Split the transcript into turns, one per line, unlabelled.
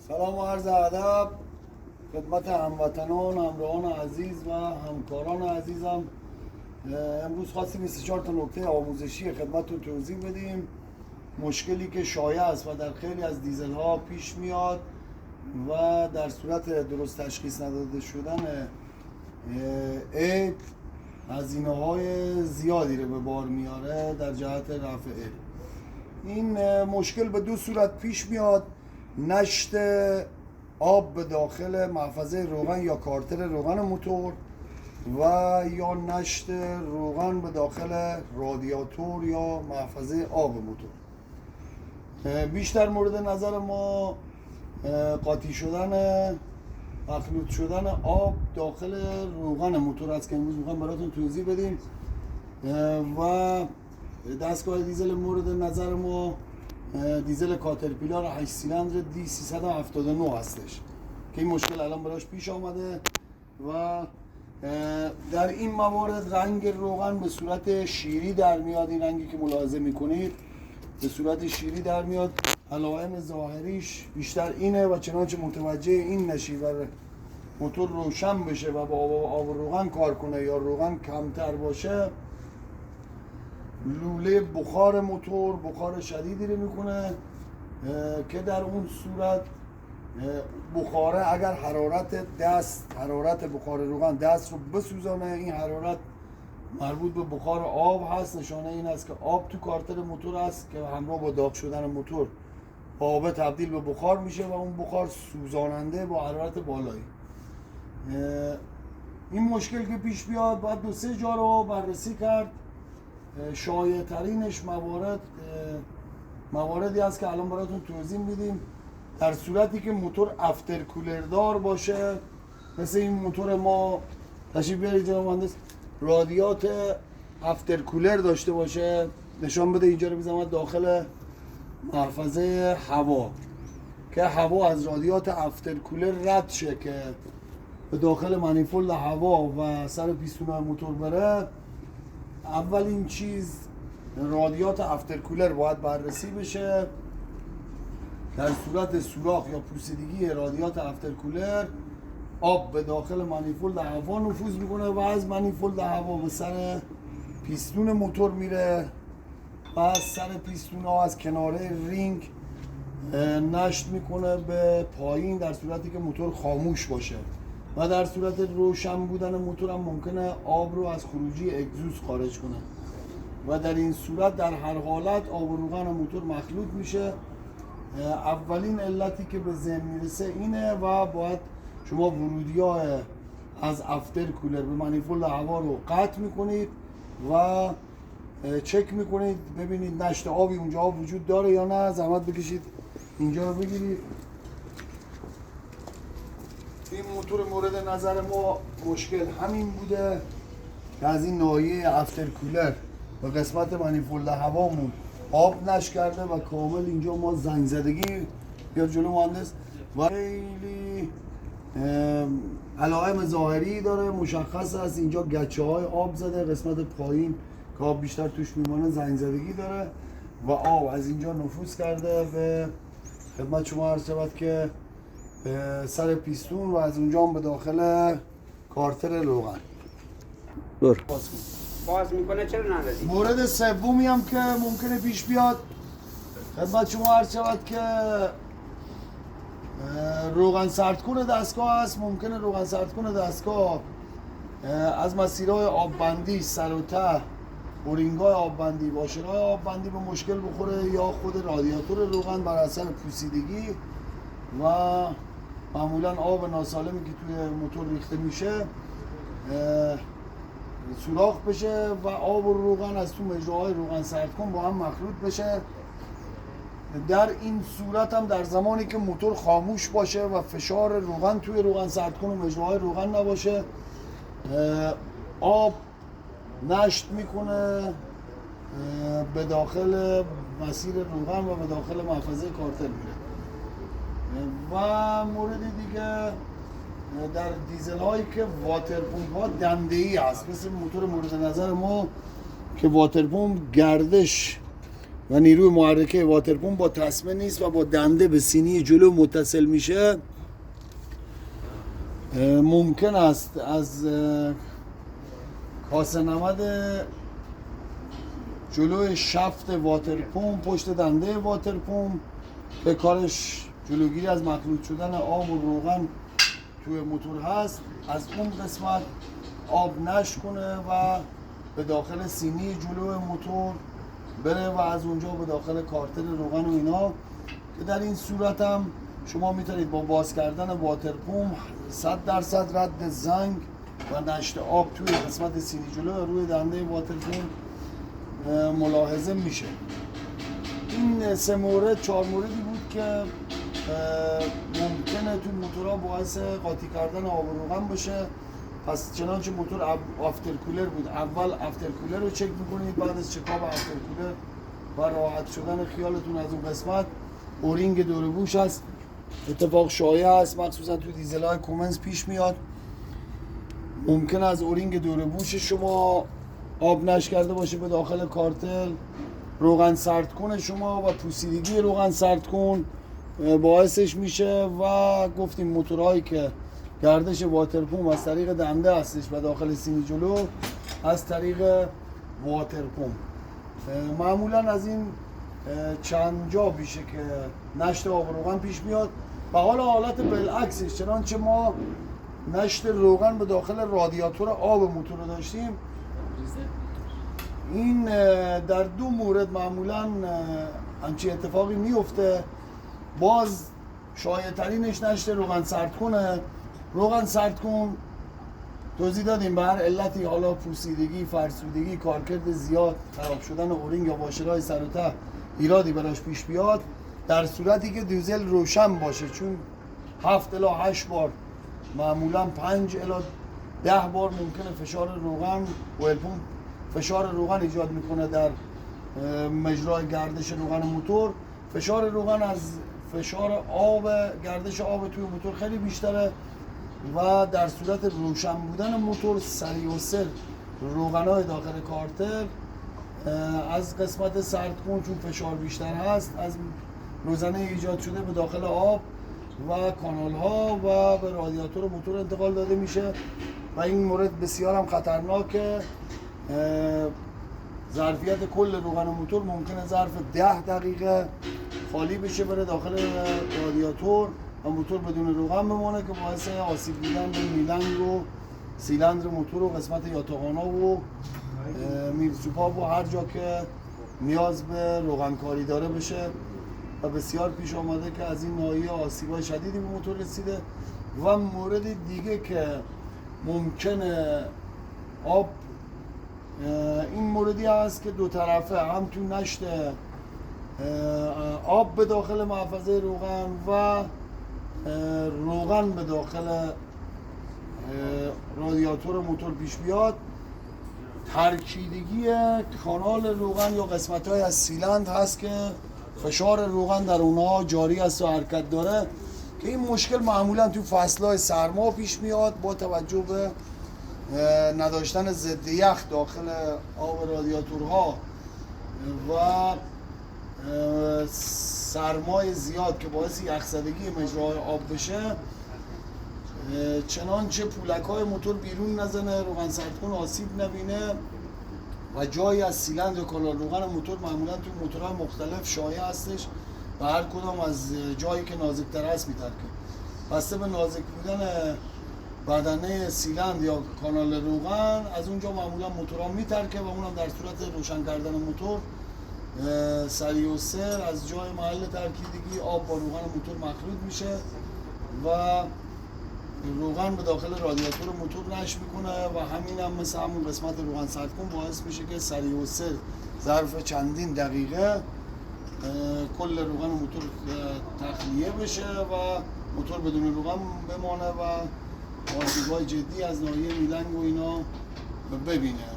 سلام و عرض ادب خدمت هموطنان، همراهان عزیز و همکاران عزیزم. امروز خواستیم 24 تا نکته آموزشی خدمتتون توضیح بدیم. مشکلی که شایع است و در خیلی از دیزل ها پیش میاد و در صورت درست تشخیص نداده شدن عیب هزینه های زیادی رو به بار میاره در جهت رفع عیب. این مشکل به دو صورت پیش میاد: نشت آب به داخل محفظه روغن یا کارتر روغن موتور و یا نشت روغن به داخل رادیاتور یا محفظه آب موتور. بیشتر مورد نظر ما قاطی شدن، مخلوط شدن آب داخل روغن موتور است که امروز میخوایم براتون توضیح بدیم. و دستگاه دیزل مورد نظر ما دیزل کاترپیلار 8 سیلندر D379 هستش که این مشکل الان براش پیش آمده و در این موارد رنگ روغن به صورت شیری در میاد. این رنگی که ملاحظه میکنید به صورت شیری در میاد. علائم ظاهریش بیشتر اینه و چنانچه متوجه این نشی و موتور روشن بشه و با آب روغن کار کنه یا روغن کمتر باشه، لوله بخار موتور بخار شدیدی رو میکنه که در اون صورت بخاره اگر حرارت بخار روغن دست رو بسوزانه، این حرارت مربوط به بخار آب هست. نشانه این است که آب تو کارتر موتور است که همراه با داغ شدن موتور آب تبدیل به بخار میشه و اون بخار سوزاننده با حرارت بالایی. این مشکل که پیش بیاد باید 2-3 جا رو بررسی کرد. شایع ترینش مواردی هست که الان براتون توضیح میدیم. در صورتی که موتور افتر کولر دار باشه، مثل این موتور ما، تشریف بیارید جناب مهندس، رادیات افتر کولر داشته باشه، نشان بده اینجا رو میزنم داخل محفظه هوا که هوا از رادیات افتر کولر رد شه که به داخل مانیفولد هوا و سر پیستون موتور بره. اولین چیز رادیات افتر کولر باید بررسی بشه. در صورت سوراخ یا پوسیدگی رادیات افتر کولر آب به داخل مانیفولد هوا نفوذ میکنه و از مانیفولد هوا به سر پیستون موتور میره و از سر پیستون ها از کناره رینگ نشت میکنه به پایین در صورتی که موتور خاموش باشه و در صورت روشن بودن موتور هم ممکنه آب رو از خروجی اگزوز خارج کنه و در این صورت در هر حالت آب و روغن موتور مخلوط میشه. اولین علتی که به ذهن میرسه اینه و باید شما ورودی ها از افتر کولر به مانیفولد هوا رو قطع میکنید و چک میکنید ببینید نشت آبی اونجا وجود داره یا نه. زحمت بکشید اینجا رو بگیرید. این موتور مورد نظر ما مشکل همین بوده که از این ناحیه افتر کولر و قسمت مانیفولد هوامون آب نشت کرده و کامل اینجا ما زنگ زدگی یا جلو مهندس و خیلی علائم ظاهری داره. مشخص است اینجا گچه های آب زده، قسمت پایین که آب بیشتر توش میمانه زنگ زدگی داره و آب از اینجا نفوذ کرده به خدمت شما عرض شود که سر پیستون و از اونجا هم به داخل کارتر روغن.
باز میکنه چرا ندادی؟
مورد سومی هم که ممکنه پیش بیاد خدمت شما عرض شود که روغن سردکن دستگاه هست. ممکنه روغن سردکن دستگاه از مسیرهای آببندی سر و ته، اورینگ‌های آببندی، واشرهای آببندی به مشکل بخوره یا خود رادیاتور روغن بر اثر پوسیدگی و معمولا آب ناسالمی که توی موتور ریخته میشه سوراخ بشه و آب و روغن از تو مجراهای روغن سردکن با هم مخلوط بشه. در این صورت هم در زمانی که موتور خاموش باشه و فشار روغن توی روغن سردکن و مجراهای روغن نباشه، آب نشت میکنه به داخل مسیر روغن و به داخل محفظه کارتر میره. و مورد دیگه در دیزل هایی که واتر پمپ ها دنده ای هست، مثل موتور مورد نظر ما که واتر پمپ گردش و نیروی محرکه واترپمپ با تسمه نیست و با دنده به سینی جلو متصل میشه، ممکن است از کاسه نمد جلوی شفت واترپمپ، پشت دنده واترپمپ به کارش جلوگیری از مخلوط شدن آب و روغن توی موتور هست، از اون قسمت آب نشت کنه و به داخل سینی جلو موتور بره و از اونجا به داخل کارتر روغن و اینا، که در این صورت هم شما میتونید با باز کردن واترپمپ 100% رد زنگ و نشت آب توی قسمت سینی جلو روی دنده واترپمپ ملاحظه میشه. این 3 مورد 4 موردی بود که ممکنه تو موتورها باعث قاطی کردن آب و روغن باشه. پس چنانچه موتور آفتر کولر بود، اول آفتر کولر رو چک میکنید، بعد از چکاپ آفتر کولر و راحت شدن خیالتون از اون قسمت اورینگ دور بوش هست. اتفاق شایع است، مخصوصا تو دیزل‌های کومنز پیش میاد. ممکن از اورینگ دور بوش شما آب نشت کرده باشه به داخل کارتل، روغن سردکن شما و پوسیدگی روغن سردکن باعثش میشه و گفتیم موتورهایی که گردش واترپمپ از طریق دنده هستش و داخل سینی جلو از طریق واترپمپ. معمولا از این چند جا میشه که نشت آب روغن پیش میاد و حالا حالت بالعکسش، چنانچه ما نشت روغن به داخل رادیاتور آب موتور رو داشتیم، این در 2 مورد معمولا همچین اتفاقی میفته. باز شایع ترینش نشت روغن سردکنه. روغن سردکن توضیح دادیم به هر علتی، حالا پوسیدگی، فرسودگی، کارکرد زیاد، خراب شدن اورینگ یا واشرهای سر و ته ایرادی براش پیش بیاد، در صورتی که دیزل روشن باشه، چون 7 الی 8 بار، معمولا 5 الی 10 بار ممکنه فشار روغن اویل پمپ فشار روغن ایجاد میکنه در مجرای گردش روغن موتور. فشار روغن از فشار آب، گردش آب توی موتور خیلی بیشتره و در صورت روشن بودن موتور سریع و سر روغنای داخل کارتر از قسمت سردکن، چون فشار بیشتر هست، از روزنه ایجاد شده به داخل آب و کانال ها و به رادیاتور موتور انتقال داده میشه و این مورد بسیار هم خطرناکه. ظرفیت کل روغن موتور ممکنه ظرف 10 دقیقه خالی بشه بره داخل رادیاتور و موتور بدون روغن بمونه که باعث آسیب دیدن به میلنگ و سیلندر موتور و قسمت یاتاقانا و میلسوپاب و هر جا که نیاز به روغن کاری داره بشه و بسیار پیش آمده که از این ناحیه آسیب‌های شدیدی به موتور رسیده. و مورد دیگه که ممکنه آب، این موردی هست که دو طرفه، هم تو نشت آب به داخل محفظه روغن و روغن به داخل رادیاتور موتور پیش بیاد. ترکیدگی کانال روغن یا قسمت‌های از سیلندر هست که فشار روغن در اونها جاری است و حرکت داره، که این مشکل معمولا تو فصل‌های سرما پیش میاد با توجه به نداشتن ضد یخ داخل آب رادیاتورها و سرمای زیاد که باعث یخزدگی مجرای آب بشه. چنانچه پولک‌های موتور بیرون نزنه، روغن سردکن آسیب نبینه و جایی از سیلندر و کانال روغن موتور معمولا تو موتورهای مختلف شایع هستش و هر کدام از جایی که نازک‌تر هست میترکه. بسته به نازک بودن بدنه سیلندر یا کانال روغن از اونجا معمولا موتورها میترکه و اونم در صورت روشن کردن موتور سریع و سر از جای محل ترکیدگی آب با روغن موتور مخلوط میشه و روغن به داخل رادیاتور موتور نشت میکنه و همین هم مثل همون قسمت روغن سردکن باعث میشه که سریع و سر ظرف چندین دقیقه کل روغن موتور تخلیه بشه و موتور بدون روغن بمانه و آسیب‌های جدی از ناحیه میلنگ و اینا ببینه.